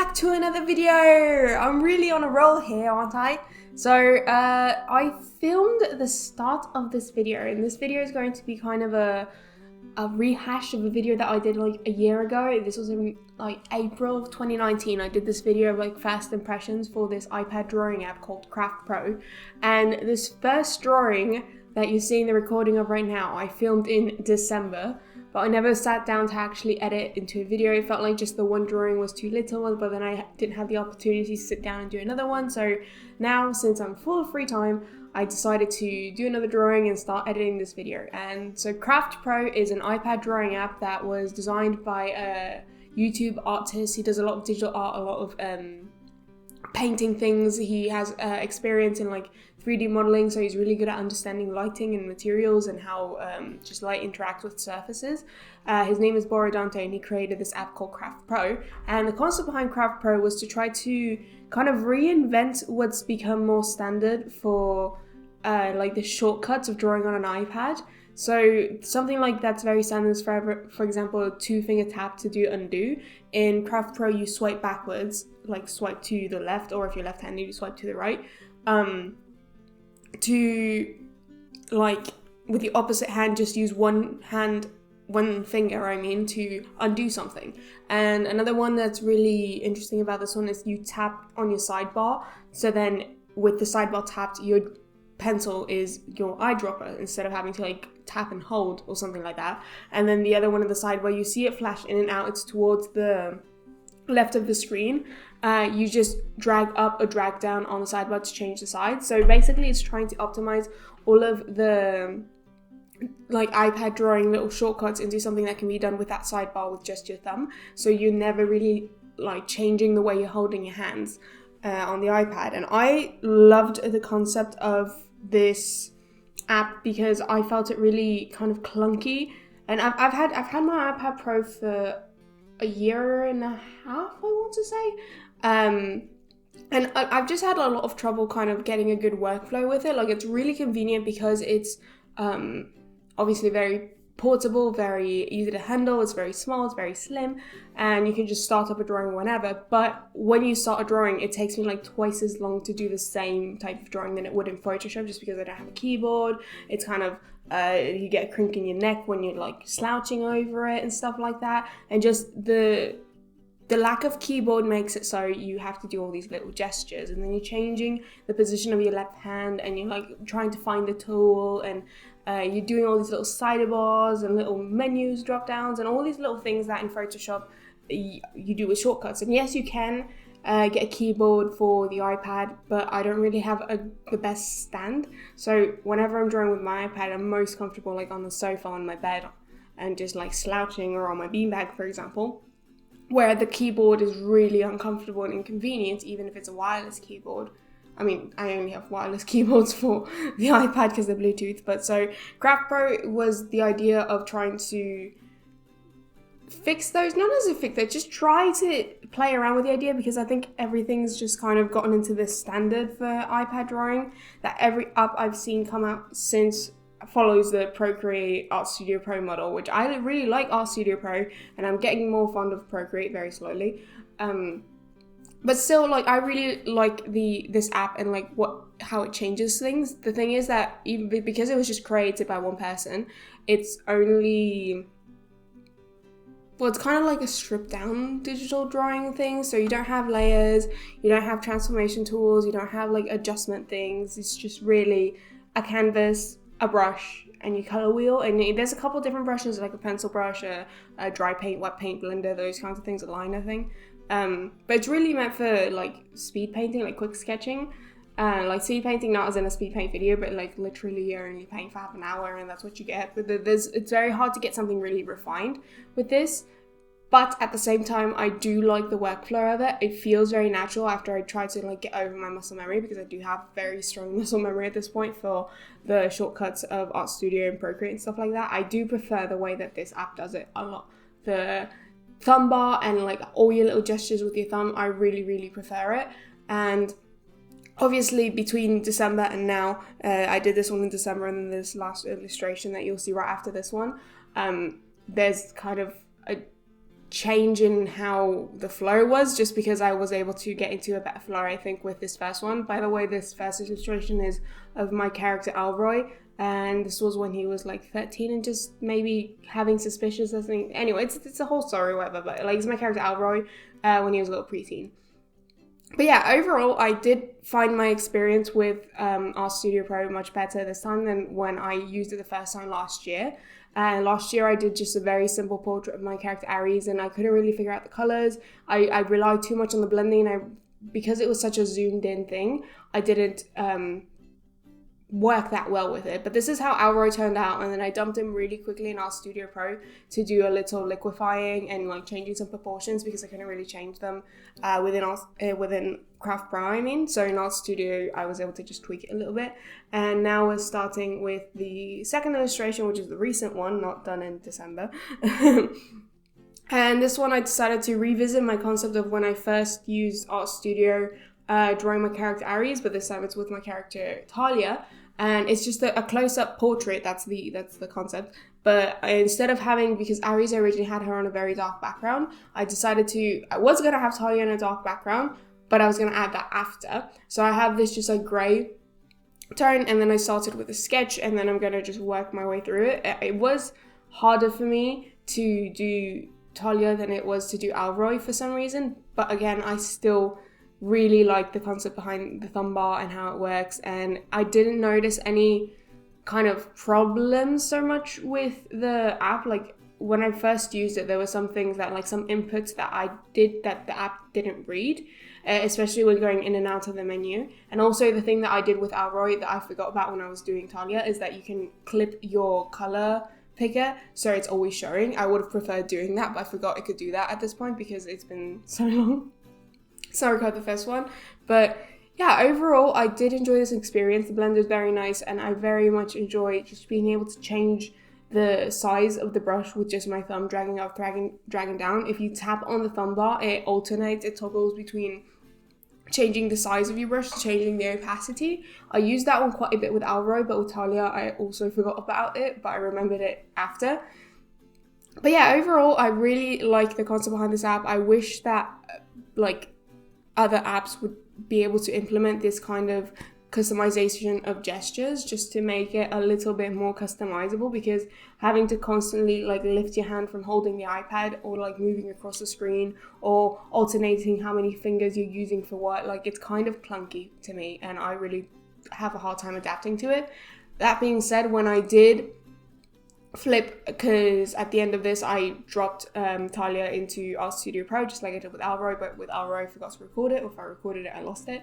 back to another video. I'm really on a roll here, aren't I? So I filmed the start of this video, and this video is going to be kind of a rehash of a video that I did like a year ago. This was in like April of 2019. I did this video of like first impressions for this iPad drawing app called Craft Pro, and this first drawing that you're seeing the recording of right now, I filmed in December, but I never sat down to actually edit into a video. It felt like just the one drawing was too little, but then I didn't have the opportunity to sit down and do another one. So now, since I'm full of free time, I decided to do another drawing and start editing this video. And so Craft Pro is an iPad drawing app that was designed by a YouTube artist. He does a lot of digital art, a lot of painting things. He has experience in like 3D modeling, so he's really good at understanding lighting and materials and how just light interacts with surfaces. His name is Dante, and he created this app called Craft Pro. And the concept behind Craft Pro was to try to kind of reinvent what's become more standard for like the shortcuts of drawing on an iPad. So something like that's very standard is for example, a 2-finger tap to do undo. In Craft Pro, you swipe backwards, like swipe to the left, or if you're left-handed, you swipe to the right. To like with the opposite hand, just use one finger to undo something. And another one that's really interesting about this one is you tap on your sidebar, so then with the sidebar tapped, your pencil is your eyedropper instead of having to like tap and hold or something like that. And then the other one on the side where you see it flash in and out, it's towards the left of the screen. You just drag up or drag down on the sidebar to change the side. So basically it's trying to optimize all of the like iPad drawing little shortcuts into something that can be done with that sidebar with just your thumb. So you're never really like changing the way you're holding your hands on the iPad. And I loved the concept of this app because I felt it really kind of clunky. And I've had my iPad Pro for a year and a half, I want to say. And I've just had a lot of trouble kind of getting a good workflow with it. Like, it's really convenient because it's obviously very portable, very easy to handle. It's very small, it's very slim, and you can just start up a drawing whenever. But when you start a drawing, it takes me like twice as long to do the same type of drawing than it would in Photoshop, just because I don't have a keyboard. It's kind of you get a crink in your neck when you're like slouching over it and stuff like that. And just the lack of keyboard makes it so you have to do all these little gestures, and then you're changing the position of your left hand, and you're like trying to find the tool, and you're doing all these little sidebars and little menus, drop downs, and all these little things that in Photoshop you do with shortcuts. And yes, you can get a keyboard for the iPad, but I don't really have the best stand. So whenever I'm drawing with my iPad, I'm most comfortable like on the sofa on my bed and just like slouching, or on my beanbag, for example, where the keyboard is really uncomfortable and inconvenient, even if it's a wireless keyboard. I mean, I only have wireless keyboards for the iPad because they're Bluetooth. But so Craft Pro was the idea of trying to fix those, not as a fix, they just try to play around with the idea, because I think everything's just kind of gotten into this standard for iPad drawing, that every app I've seen come out since follows the Procreate Art Studio Pro model, which I really like Art Studio Pro, and I'm getting more fond of Procreate very slowly. But still, like, I really like this app and like how it changes things. The thing is that even because it was just created by one person, it's only, well, it's kind of like a stripped down digital drawing thing. So you don't have layers, you don't have transformation tools, you don't have like adjustment things. It's just really a canvas, a brush, and your color wheel. And there's a couple different brushes, like a pencil brush, a dry paint, wet paint, blender, those kinds of things, a liner thing. But it's really meant for like speed painting, like quick sketching. Like speed painting, not as in a speed paint video, but like literally you're only paint for half an hour and that's what you get. But it's very hard to get something really refined with this. But at the same time, I do like the workflow of it. It feels very natural after I try to like get over my muscle memory, because I do have very strong muscle memory at this point for the shortcuts of Art Studio and Procreate and stuff like that. I do prefer the way that this app does it a lot. The thumb bar and like all your little gestures with your thumb, I really, really prefer it. And obviously between December and now, I did this one in December, and then this last illustration that you'll see right after this one, there's kind of a change in how the flow was, just because I was able to get into a better flow, I think, with this first one. By the way, this first illustration is of my character Alroy, and this was when he was like 13 and just maybe having suspicious or something. Anyway, it's a whole story or whatever, but like, it's my character Alroy when he was a little preteen. But yeah, overall, I did find my experience with RStudio Pro much better this time than when I used it the first time last year. And last year I did just a very simple portrait of my character Aries, and I couldn't really figure out the colors. I relied too much on the blending, and because it was such a zoomed in thing, I didn't work that well with it. But this is how Alroy turned out, and then I dumped him really quickly in RStudio Pro to do a little liquefying and like changing some proportions, because I couldn't really change them within Craft Pro, I mean. So in RStudio I was able to just tweak it a little bit. And now we're starting with the second illustration, which is the recent one, not done in December. And this one I decided to revisit my concept of when I first used RStudio drawing my character Aries, but this time it's with my character Talia. And it's just a close-up portrait, that's the concept. But instead of having, because Aries originally had her on a very dark background, I was going to have Talia in a dark background, but I was going to add that after. So I have this just like grey tone, and then I started with a sketch, and then I'm going to just work my way through it. It was harder for me to do Talia than it was to do Alroy for some reason. But again, I still really like the concept behind the thumb bar and how it works, and I didn't notice any kind of problems so much with the app. Like when I first used it, there were some things that, like some inputs that I did that the app didn't read, especially when going in and out of the menu. And also the thing that I did with Alroy that I forgot about when I was doing Talia is that you can clip your color picker so it's always showing. I would have preferred doing that, but I forgot I could do that at this point because it's been so long. Sorry about the first one, but yeah, overall I did enjoy this experience. The blender is very nice, and I very much enjoy just being able to change the size of the brush with just my thumb, dragging up, dragging down. If you tap on the thumb bar, it toggles between changing the size of your brush to changing the opacity. I used that one quite a bit with Alroy, but with Talia I also forgot about it, but I remembered it after. But yeah, overall I really like the concept behind this app. I wish that like other apps would be able to implement this kind of customization of gestures just to make it a little bit more customizable, because having to constantly like lift your hand from holding the iPad or like moving across the screen or alternating how many fingers you're using for what, like it's kind of clunky to me, and I really have a hard time adapting to it. That being said, when I did flip, because at the end of this I dropped Talia into RStudio Pro just like I did with Alroy, but with Alroy I forgot to record it, or if I recorded it I lost it.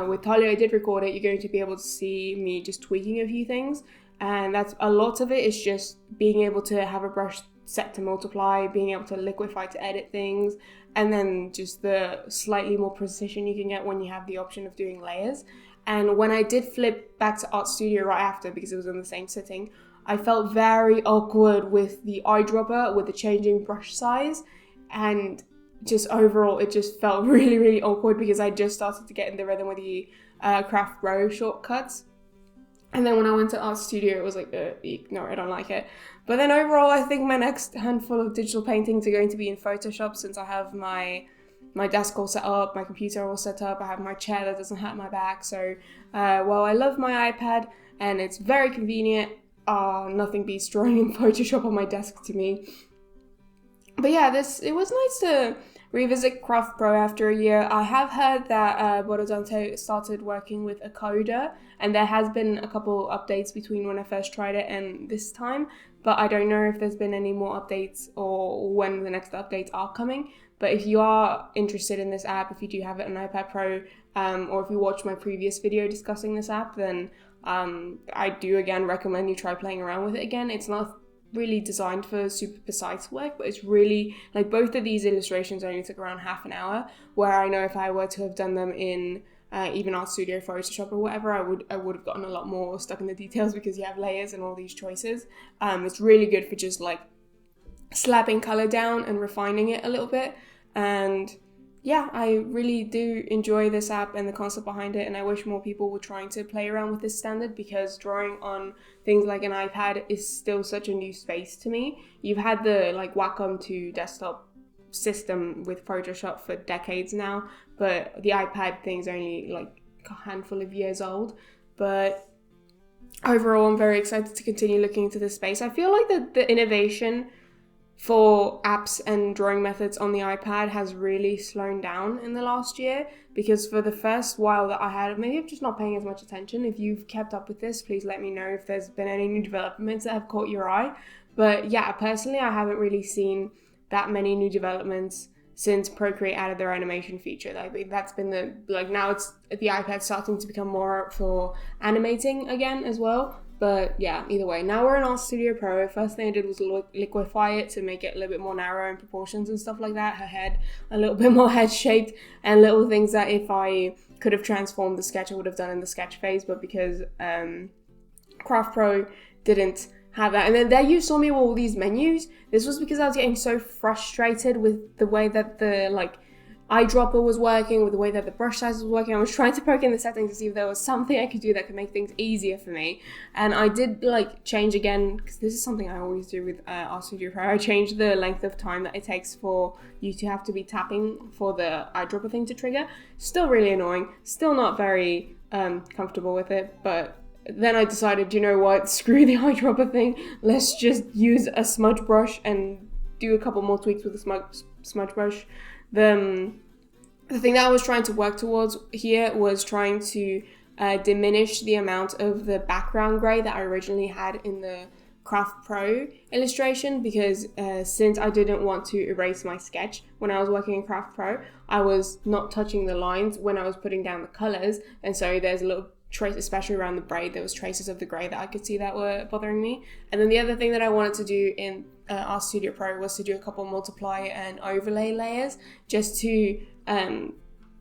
With Talia I did record it. You're going to be able to see me just tweaking a few things, and that's a lot of it is just being able to have a brush set to multiply, being able to liquefy to edit things, and then just the slightly more precision you can get when you have the option of doing layers. And when I did flip back to RStudio right after, because it was in the same setting, I felt very awkward with the eyedropper, with the changing brush size, and just overall it just felt really, really awkward because I just started to get in the rhythm with the Craft Pro shortcuts. And then when I went to RStudio, it was like, no, I don't like it. But then overall, I think my next handful of digital paintings are going to be in Photoshop, since I have my desk all set up, my computer all set up, I have my chair that doesn't hurt my back. So while I love my iPad and it's very convenient, nothing beats drawing in Photoshop on my desk to me. But yeah, it was nice to revisit Craft Pro after a year. I have heard that Borodante started working with a coder, and there has been a couple updates between when I first tried it and this time, but I don't know if there's been any more updates or when the next updates are coming. But if you are interested in this app, if you do have it on iPad Pro, or if you watched my previous video discussing this app, then I do again recommend you try playing around with it again. It's not really designed for super precise work, but it's really, like, both of these illustrations only took around half an hour, where I know if I were to have done them in even RStudio, Photoshop or whatever, I would have gotten a lot more stuck in the details, because you have layers and all these choices. It's really good for just like slapping color down and refining it a little bit. And yeah, I really do enjoy this app and the concept behind it, and I wish more people were trying to play around with this standard, because drawing on things like an iPad is still such a new space to me. You've had the like Wacom to desktop system with Photoshop for decades now, but the iPad thing's only like a handful of years old. But overall, I'm very excited to continue looking into this space. I feel like the innovation for apps and drawing methods on the iPad has really slowed down in the last year, because for the first while that I had, maybe I'm just not paying as much attention. If you've kept up with this, please let me know if there's been any new developments that have caught your eye. But yeah, personally, I haven't really seen that many new developments since Procreate added their animation feature. Like that's been now it's the iPad starting to become more for animating again as well. But yeah, either way, now we're in Art Studio Pro. First thing I did was liquefy it to make it a little bit more narrow in proportions and stuff like that. Her head a little bit more head shaped, and little things that if I could have transformed the sketch, I would have done in the sketch phase. But because Craft Pro didn't have that, and then there you saw me with all these menus. This was because I was getting so frustrated with the way that the eyedropper was working, with the way that the brush size was working. I was trying to poke in the settings to see if there was something I could do that could make things easier for me. And I did change again, because this is something I always do with Art Studio Pro. I changed the length of time that it takes for you to have to be tapping for the eyedropper thing to trigger. Still really annoying. Still not very comfortable with it, but then I decided, you know what, screw the eyedropper thing. Let's just use a smudge brush and do a couple more tweaks with the smudge brush. The thing that I was trying to work towards here was trying to diminish the amount of the background gray that I originally had in the Craft Pro illustration, because since I didn't want to erase my sketch when I was working in Craft Pro, I was not touching the lines when I was putting down the colors, and so there's a little trace, especially around the braid, there was traces of the grey that I could see that were bothering me. And then the other thing that I wanted to do in Art Studio Pro was to do a couple multiply and overlay layers, just to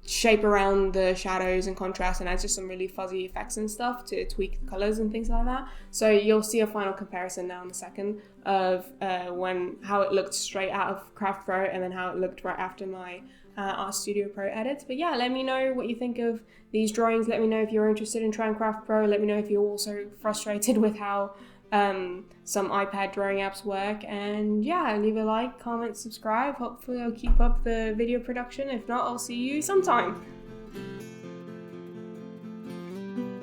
shape around the shadows and contrast and add just some really fuzzy effects and stuff to tweak the colors and things like that. So you'll see a final comparison now in a second of how it looked straight out of Craft Pro and then how it looked right after my Art Studio Pro edits. But yeah, let me know what you think of these drawings. Let me know if you're interested in trying Craft Pro. Let me know if you're also frustrated with how some iPad drawing apps work. And yeah, leave a like, comment, subscribe. Hopefully I'll keep up the video production. If not, I'll see you sometime.